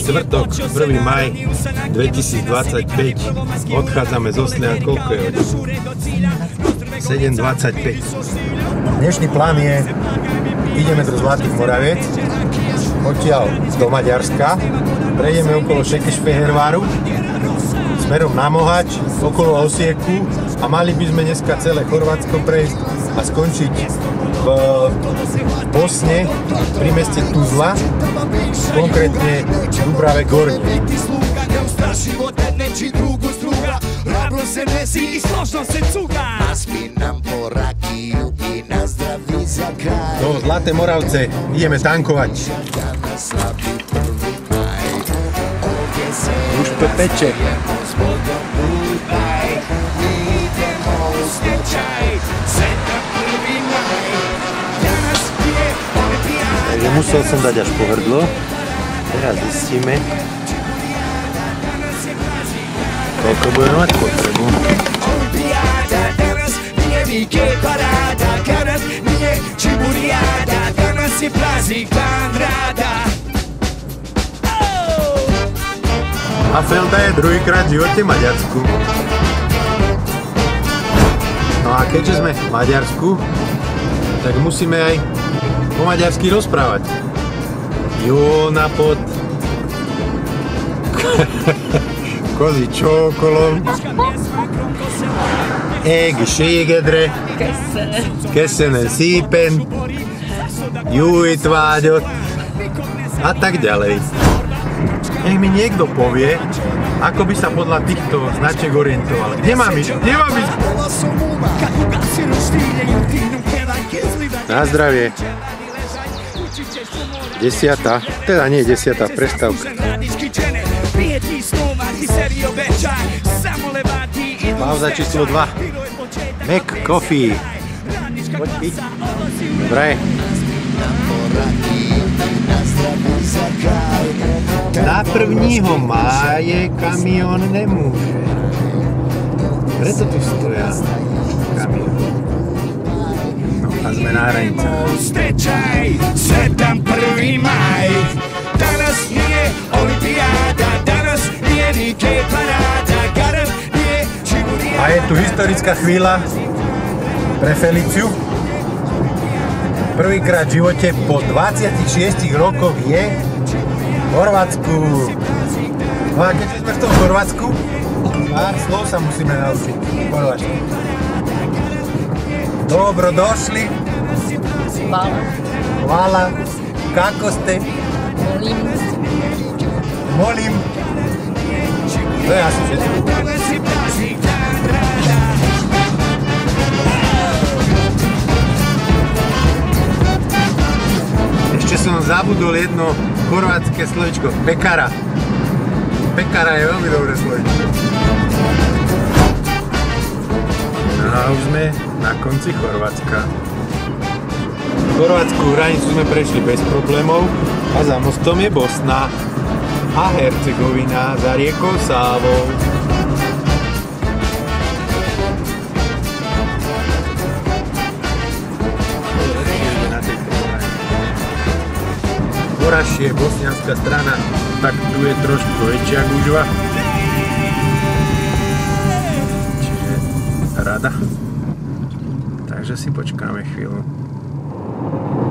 Štvrtok, 1. maj 2025. Odchádzame zo Slian, koľko je hodín? 7:25. Dnešný plán je, ideme do Zlatých Moraviec, odtiaľ do Maďarska, prejdeme okolo Šekešfeherváru, smerom na Mohač, okolo Osieku a mali by sme dneska celé Chorvátsko prejsť a skončiť v Bosne pri meste Tuzla, konkrétne v Dubrave Gornje. Do Zlaté Moravce ideme tankovať. Už to peče. Takže musel som dať až pohrdlo. Teraz zistíme, koľko bude mať potrebu. A Felda je druhýkrát v živote v Maďarsku. No a keďže sme v Maďarsku, tak musíme aj po maďarsky rozprávať. Jo na pod kozy čokolom ségedre kesene sípen juj tváďot a tak ďalej. Nech mi niekto povie, ako by sa podľa týchto značiek orientoval. Kde mám ísť? Kde mám ísť? Na zdravie. 10. Teda nie 10. prestávka. Pauza číslo 2. Mac Coffee. Poď piť. Dobre. Na 1. máje kamión nemôže. Preto tu stoja kamión. No a sme na hranici. 7. maj. Danas nije olimpiáda, danas nije nike paráda, danas nije čiguriáda. A je tu historická chvíľa pre Feliciu. Prvýkrát v živote po 26 rokoch je v Chorvátsku. No a keďže sme v tom Chorvátsku, pár slov sa musíme naučiť v chorvátsku. Dobro došli. Hvala. Kako ste? Molim. To je asi všetko. Ešte som zabudol jedno chorvátske slovičko. Pekara. Pekara je veľmi dobré slovičko. A už sme na konci Chorvátska. Chorvátsku hranicu sme prešli bez problémov a za mostom je Bosna a Hercegovina za riekou Sávou. Orašie, bosnianská strana, tak tu je trošku väčšia gužva. Čiže rada. Takže si počkáme chvíľu.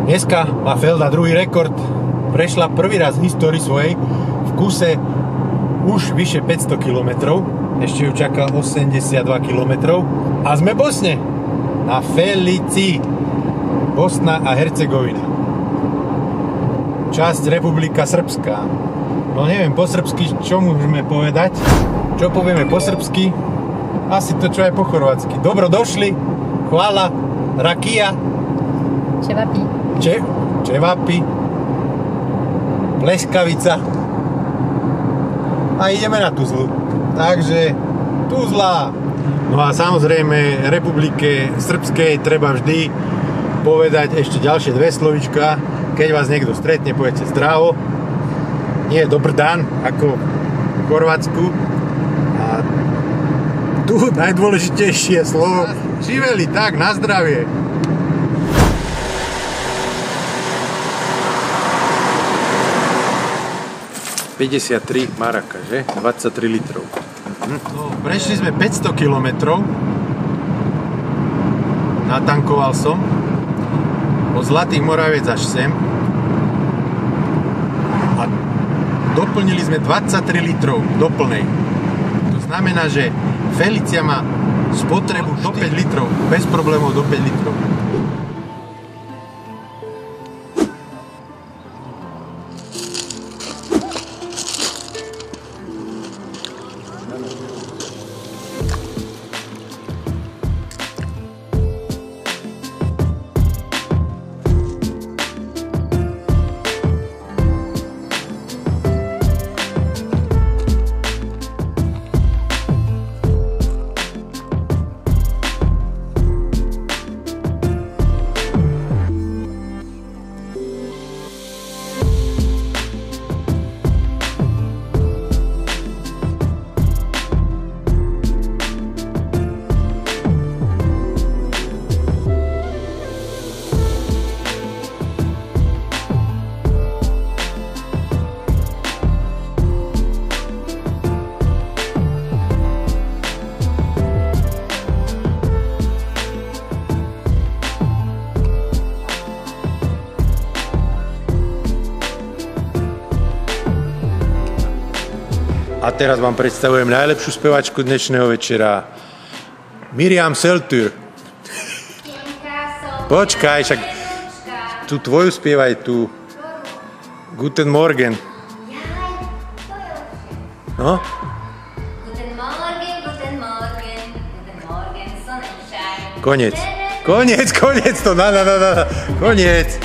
Dneska má Felda druhý rekord. Prešla prvý raz v histórii svojej v kuse už vyše 500 km. Ešte ju čaká 82 km. A sme v Bosne. Na Felici. Bosna a Hercegovina. Časť Republika Srbská. No neviem po srbsky, čo môžeme povedať. Čo povieme po srbsky? Asi to, čo aj po chorvátsky. Dobro došli. Hvala. Rakija. Čevapi. Čevapi. Pleskavica. A ideme na Tuzlu. Takže Tuzla. No a samozrejme Republike Srbskej treba vždy povedať ešte ďalšie dve slovíčka. Keď vás niekto stretne, poviete zdravo. Nie dobrý dan, ako v Chorvátsku. A tu najdôležitejšie slovo živeli, tak, na zdravie. 53 maraka, že? 23 litrov. No, prešli sme 500 km. Natankoval som. Od Zlatých Moraviec až sem. A doplnili sme 23 litrov do plnej. To znamená, že Felicia má spotrebu do 5 litrov. Bez problémov do 5 litrov. A teraz vám predstavujem najlepšiu spevačku dnešného večera. Miriam Seltür. Počkaj, však tú tvoju spievaj tu. Guten Morgen. No? Guten Morgen, guten Morgen, guten Morgen, Sonnenschein. Koniec. Koniec, to na. Koniec.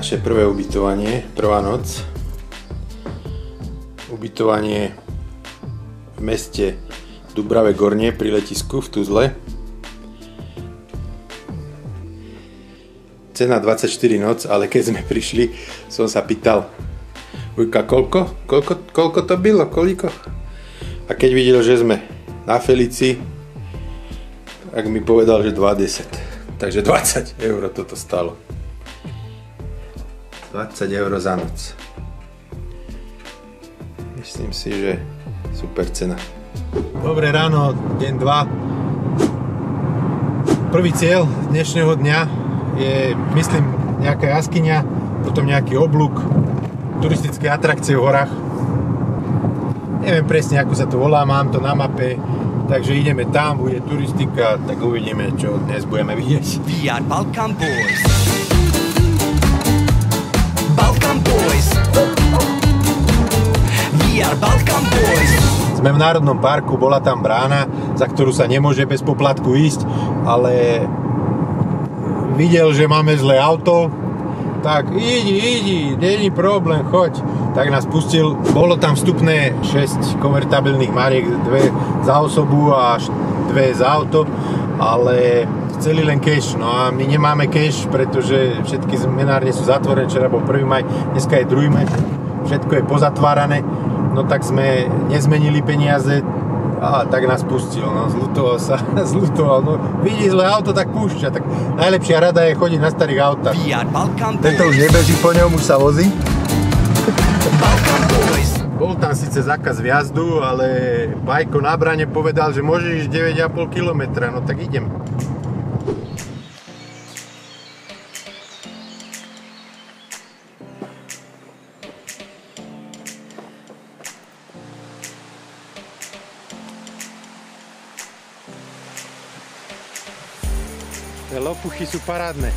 Naše prvé ubytovanie, prvá noc. Ubytovanie v meste Dubrave Gornie pri letisku v Tuzle. Cena 24 noc, ale keď sme prišli, som sa pýtal Ujka, koľko to bylo, koľko? A keď videl, že sme na Felici, tak mi povedal, že 20. Takže 20 eur toto stalo. 20 eur za noc. Myslím si, že super cena. Dobré ráno, deň 2. Prvý cieľ dnešného dňa je, myslím, nejaká jaskyňa, potom nejaký oblúk, turistické atrakcie v horách. Neviem presne, ako sa to volá, mám to na mape, takže ideme tam, bude turistika, tak uvidíme, čo dnes budeme vidieť. We are Balkan Boys. Balkan Boys. We are Balkan Boys. Sme v Národnom parku, bola tam brána, za ktorú sa nemôže bez poplatku ísť, ale videl, že máme zlé auto, tak idi, není problém, choď. Tak nás pustil, bolo tam vstupné 6 konvertabilných mariek, 2 za osobu a 2 za auto, ale chceli len cash, no a my nemáme cash, pretože všetky zmenárne sú zatvorené, včera bol 1. maj, dneska je 2. maj, všetko je pozatvárané, no tak sme nezmenili peniaze a tak nás pustil, no zľutoval, no vidí zlé auto, tak púšťa, tak najlepšia rada je chodiť na starých autách. Tento už nebeží po ňom, už sa vozí. Bol tam síce zákaz vjazdu, ale Bajko na brane povedal, že môže ísť 9,5 km, no tak idem. Tie lopuchy sú parádne.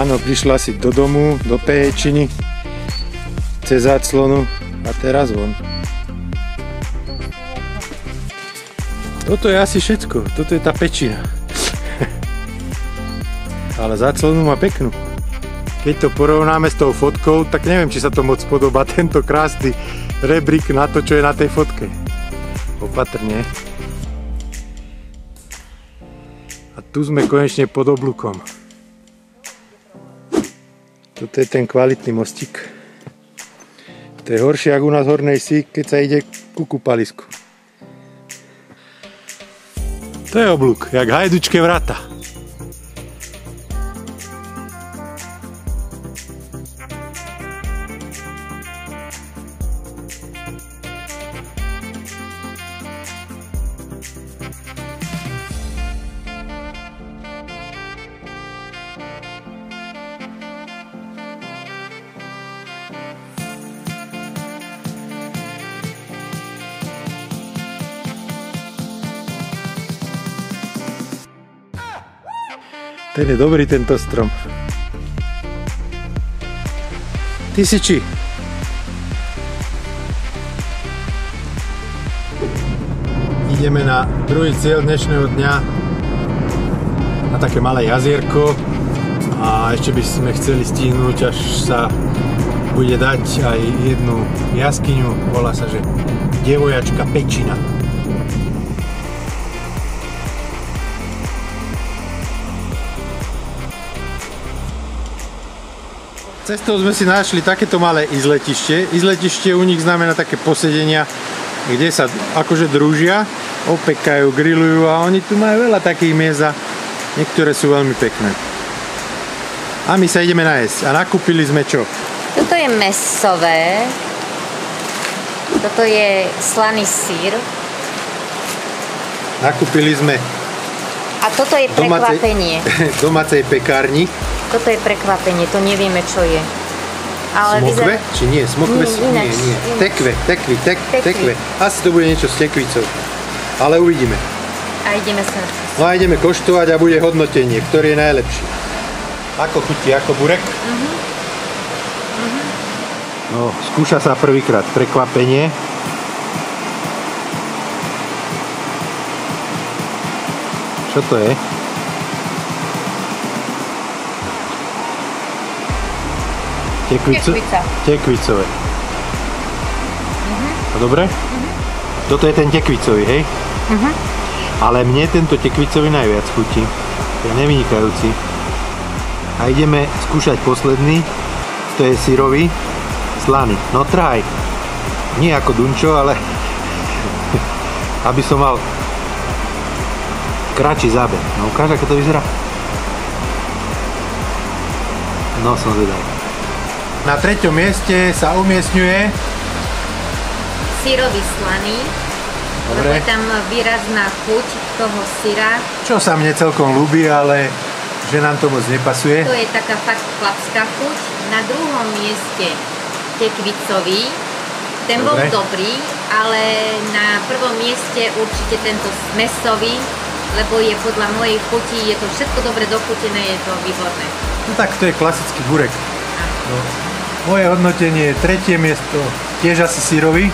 Áno, prišla si do domu, do pehečiny, cez záclonu a teraz von. Toto je asi všetko, toto je tá pečina. Ale záclonu má peknú. Keď to porovnáme s tou fotkou, tak neviem, či sa to moc podobá, tento krásny rebrík na to, čo je na tej fotke. Opatrne. A tu sme konečne pod oblúkom. Toto je ten kvalitný mostík. To je horšie ako u nás v Hornej Si, keď sa ide ku kúpalisku. To je oblúk, jak Hajdučké vrata. Ten je dobrý, tento strom. Ty si či? Ideme na druhý cieľ dnešného dňa, na také malé jazierko, a ešte by sme chceli stihnúť, až sa bude dať aj jednu jaskyňu, volá sa, že Devojačka Pečina. Cestou sme si našli takéto malé izletište. Izletište u nich znamená také posedenia, kde sa akože družia, opekajú, grillujú, a oni tu majú veľa takých miest a niektoré sú veľmi pekné. A my sa ideme najesť. A nakúpili sme čo? Toto je mäsové. Toto je slaný sír. Nakúpili sme A toto je prekvapenie. domácej pekárni. Toto je prekvapenie, to nevieme, čo je. Ale Smokve? Či nie? Smokve sú? Ináč, Nie. ináč. Tekve. Asi to bude niečo s tekvicou. Ale uvidíme. A ideme sa. No a ideme koštovať a bude hodnotenie, ktorý je najlepší. Ako chutí, ako burek? No, skúša sa prvýkrát prekvapenie. Čo to je? Tekvica. Tekvicové. A dobre? Toto je ten tekvicový, hej? Ale mne tento tekvicový najviac chutí. Je nevynikajúci. A ideme skúšať posledný. To je syrový, slaný. No trhaj. Nie ako Dunčo, ale aby som mal kratší záber. No ukáž, ako to vyzerá. No som zvedavý. Na 3. mieste sa umiestňuje Syrový slaný. Dobre. Lebo je tam výrazná chuť toho syra. Čo sa mne celkom ľúbi, ale že nám to moc nepasuje. To je taká fakt chlapská chuť. Na 2. mieste tekvicový. Ten bol Dobre. dobrý, ale na 1. mieste určite tento mäsový, lebo je podľa mojej chuti, je to všetko dobre dochutené, je to výborné. No tak to je klasický burek. No. Moje hodnotenie je 3. miesto, tiež asi syrový.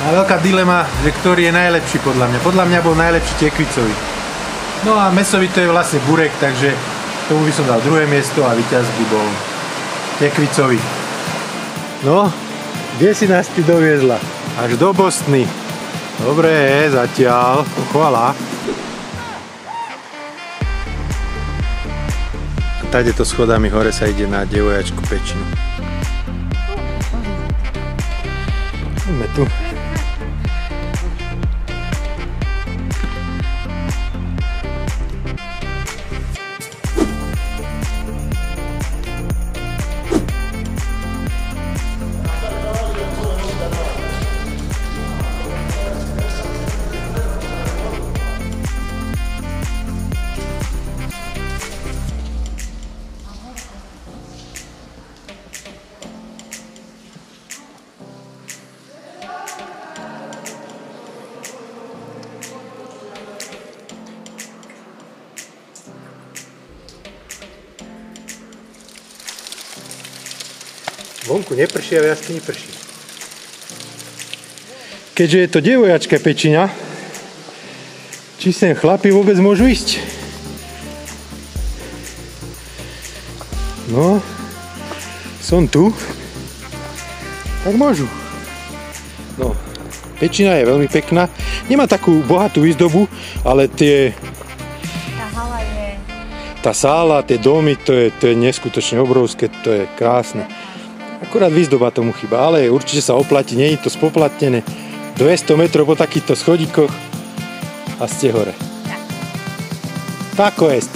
A veľká dilema, že ktorý je najlepší podľa mňa. Podľa mňa bol najlepší tekvicový. No a mäsový to je vlastne burek, takže tomu by som dal 2. miesto a víťaz by bol tekvicový. No, kde si nás ty doviezla? Až do Bostony. Dobre, zatiaľ. Pochvala. Tadeto schodami hore sa ide na Devojačku Pečinu. Ideme tu. Vonku neprší a v jaskyni prší. Keďže je to devojačka Pečíňa, či sem chlapi vôbec môžu ísť? No, som tu, tak môžu. No, Pečíňa je veľmi pekná. Nemá takú bohatú výzdobu, ale Tá hala je... tá sála, tie domy, to je neskutočne obrovské, to je krásne. Akurát výzdoba tomu chyba, ale určite sa oplatí, nie je to spoplatnené. 200 metrov po takýchto schodíkoch a ste hore. Tako jest.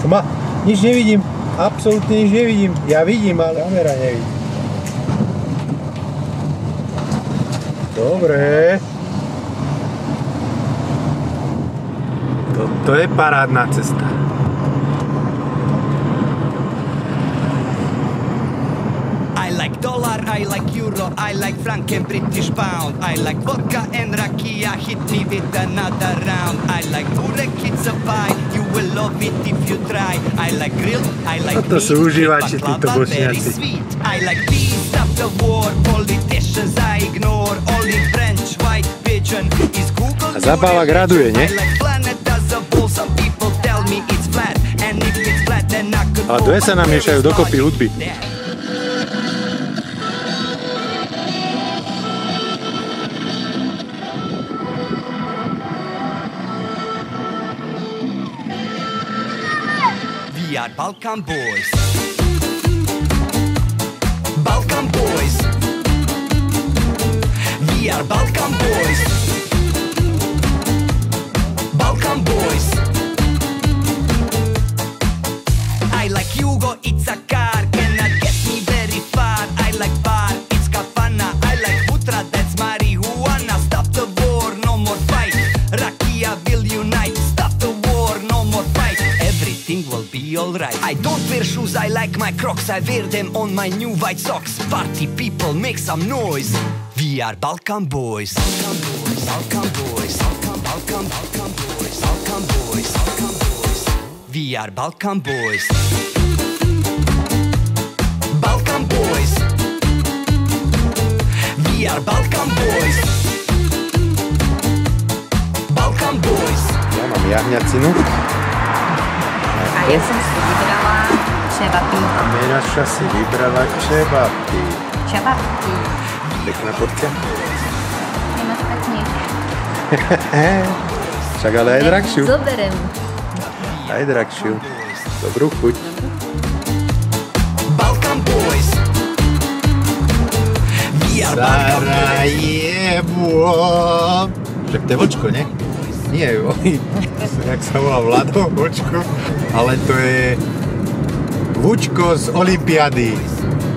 Tma, nič nevidím, absolútne nič nevidím. Ja vidím, ale kamera nevidí. Dobre. Toto je parádna cesta. I like dollar, I like euro, I like franc and British pound. I like vodka and rakia, hit me with another round. I like burek, it's a pie, you will love it if you try. I like grill, I like Toto sú meat, užívači, títo baklava, very Bosniaci. sweet. I like peace after war, politicians I ignore. All in French, white pigeon is Google. A zabava graduje, nie? I like planet as a ball, some people tell me it's flat. And if it's flat, then I could A dve sa nám miešajú dokopy hudby. We are Balkan boys. Balkan boys. We are Balkan boys. Balkan boys. I like Yugo, it's a car, cannot get me very far. I like bar, it's kafana. I like Putra, that's marijuana. Stop the war, no more fight. Rakia will unite. Stop the war, no more fight. Everything will be alright. I don't wear shoes, I like my Crocs. I wear them on my new white socks. Party people, make some noise. We are Balkan boys. Balkan boys. Balkan boys. Balkan, Balkan, Balkan boys. Balkan boys. Balkan boys. We are Balkan boys. Balkan boys. We are Balkan boys. Balkan boys. Ja mám jahňacinu. A ja som si vybrala čevapy. A Miraša si vybrala čevapy. Čevapy. Pekná fotka. Nemáš pekne. Však ale aj drahšiu. Zoberem. Aj drahšiu. Dobrú chuť. Balkan boys. We are Balkan boys. Sarajevo. Však to je vočko, nie? Nie, jak sa volá Vlado, vočko. Ale to je Vučko z Olympiády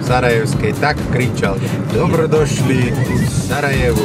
Sarajevskej. Tak kričal. Dobrodošli v Sarajevu.